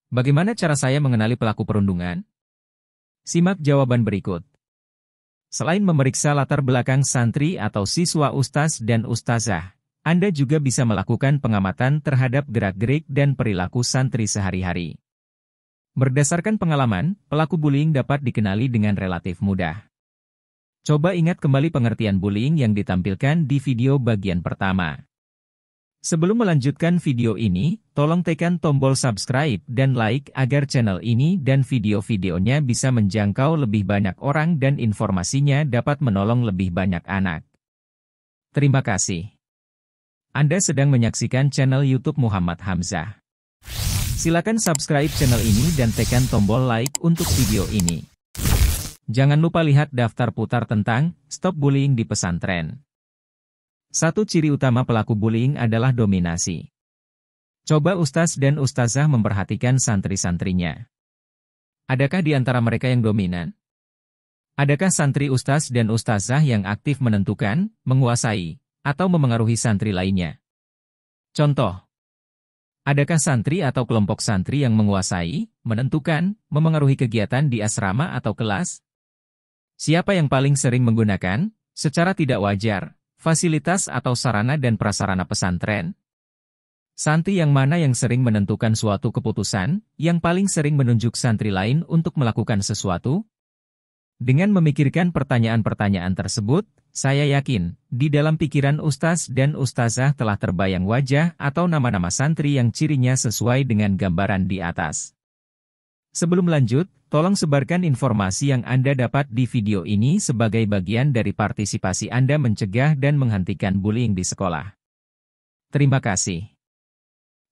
Bagaimana cara saya mengenali pelaku perundungan? Simak jawaban berikut. Selain memeriksa latar belakang santri atau siswa ustaz dan ustazah, Anda juga bisa melakukan pengamatan terhadap gerak-gerik dan perilaku santri sehari-hari. Berdasarkan pengalaman, pelaku bullying dapat dikenali dengan relatif mudah. Coba ingat kembali pengertian bullying yang ditampilkan di video bagian pertama. Sebelum melanjutkan video ini, tolong tekan tombol subscribe dan like agar channel ini dan video-videonya bisa menjangkau lebih banyak orang dan informasinya dapat menolong lebih banyak anak. Terima kasih. Anda sedang menyaksikan channel YouTube Muhammad Hamzah. Silakan subscribe channel ini dan tekan tombol like untuk video ini. Jangan lupa lihat daftar putar tentang Stop Bullying di Pesantren. Satu ciri utama pelaku bullying adalah dominasi. Coba ustaz dan ustazah memperhatikan santri-santrinya. Adakah di antara mereka yang dominan? Adakah santri ustaz dan ustazah yang aktif menentukan, menguasai, atau memengaruhi santri lainnya? Contoh, adakah santri atau kelompok santri yang menguasai, menentukan, memengaruhi kegiatan di asrama atau kelas? Siapa yang paling sering menggunakan, secara tidak wajar, fasilitas atau sarana dan prasarana pesantren? Santri yang mana yang sering menentukan suatu keputusan, yang paling sering menunjuk santri lain untuk melakukan sesuatu? Dengan memikirkan pertanyaan-pertanyaan tersebut, saya yakin, di dalam pikiran ustaz dan ustazah telah terbayang wajah atau nama-nama santri yang cirinya sesuai dengan gambaran di atas. Sebelum lanjut, tolong sebarkan informasi yang Anda dapat di video ini sebagai bagian dari partisipasi Anda mencegah dan menghentikan bullying di sekolah. Terima kasih.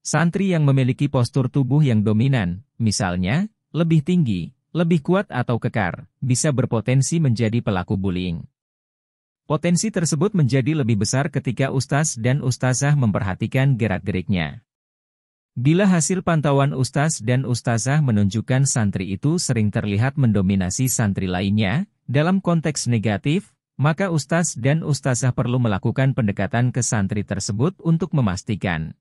Santri yang memiliki postur tubuh yang dominan, misalnya, lebih tinggi, lebih kuat atau kekar, bisa berpotensi menjadi pelaku bullying. Potensi tersebut menjadi lebih besar ketika ustaz dan ustazah memperhatikan gerak-geriknya. Bila hasil pantauan ustaz dan ustazah menunjukkan santri itu sering terlihat mendominasi santri lainnya, dalam konteks negatif, maka ustaz dan ustazah perlu melakukan pendekatan ke santri tersebut untuk memastikan.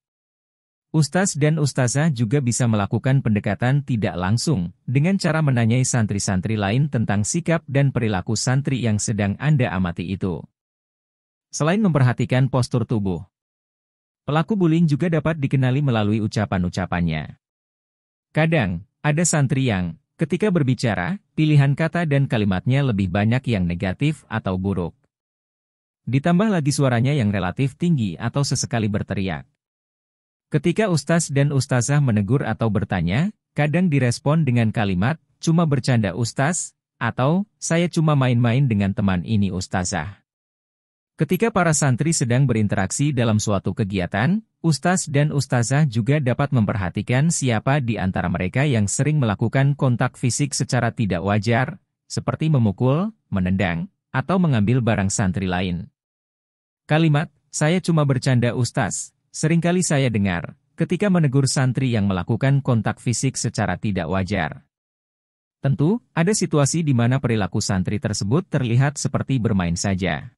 Ustaz dan ustazah juga bisa melakukan pendekatan tidak langsung, dengan cara menanyai santri-santri lain tentang sikap dan perilaku santri yang sedang Anda amati itu. Selain memperhatikan postur tubuh, pelaku bullying juga dapat dikenali melalui ucapan-ucapannya. Kadang, ada santri yang, ketika berbicara, pilihan kata dan kalimatnya lebih banyak yang negatif atau buruk. Ditambah lagi suaranya yang relatif tinggi atau sesekali berteriak. Ketika ustaz dan ustazah menegur atau bertanya, kadang direspon dengan kalimat, cuma bercanda ustaz, atau, saya cuma main-main dengan teman ini ustazah. Ketika para santri sedang berinteraksi dalam suatu kegiatan, ustaz dan ustazah juga dapat memperhatikan siapa di antara mereka yang sering melakukan kontak fisik secara tidak wajar, seperti memukul, menendang, atau mengambil barang santri lain. Kalimat, saya cuma bercanda ustaz, seringkali saya dengar, ketika menegur santri yang melakukan kontak fisik secara tidak wajar. Tentu, ada situasi di mana perilaku santri tersebut terlihat seperti bermain saja.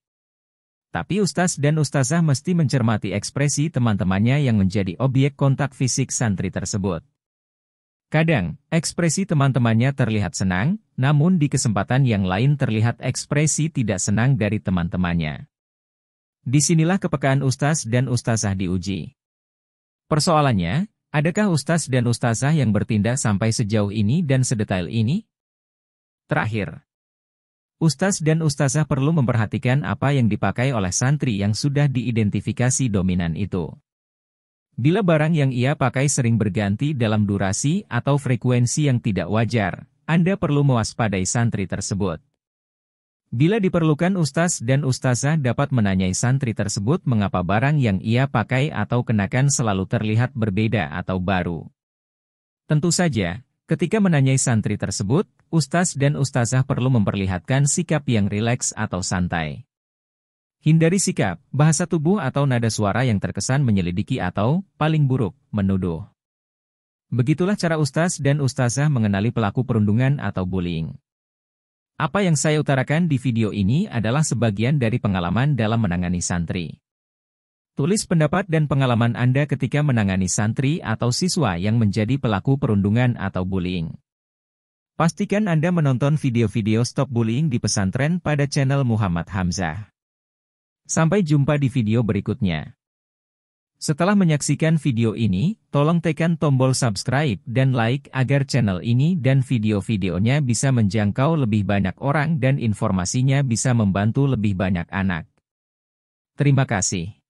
Tapi ustaz dan ustazah mesti mencermati ekspresi teman-temannya yang menjadi objek kontak fisik santri tersebut. Kadang, ekspresi teman-temannya terlihat senang, namun di kesempatan yang lain terlihat ekspresi tidak senang dari teman-temannya. Disinilah kepekaan ustaz dan ustazah diuji. Persoalannya, adakah ustaz dan ustazah yang bertindak sampai sejauh ini dan sedetail ini? Terakhir, ustaz dan ustazah perlu memperhatikan apa yang dipakai oleh santri yang sudah diidentifikasi dominan itu. Bila barang yang ia pakai sering berganti dalam durasi atau frekuensi yang tidak wajar, Anda perlu mewaspadai santri tersebut. Bila diperlukan ustaz dan ustazah dapat menanyai santri tersebut mengapa barang yang ia pakai atau kenakan selalu terlihat berbeda atau baru. Tentu saja, ketika menanyai santri tersebut, ustaz dan ustazah perlu memperlihatkan sikap yang rileks atau santai. Hindari sikap, bahasa tubuh atau nada suara yang terkesan menyelidiki atau, paling buruk, menuduh. Begitulah cara ustaz dan ustazah mengenali pelaku perundungan atau bullying. Apa yang saya utarakan di video ini adalah sebagian dari pengalaman dalam menangani santri. Tulis pendapat dan pengalaman Anda ketika menangani santri atau siswa yang menjadi pelaku perundungan atau bullying. Pastikan Anda menonton video-video stop bullying di pesantren pada channel Muhammad Hamzah. Sampai jumpa di video berikutnya. Setelah menyaksikan video ini, tolong tekan tombol subscribe dan like agar channel ini dan video-videonya bisa menjangkau lebih banyak orang dan informasinya bisa membantu lebih banyak anak. Terima kasih.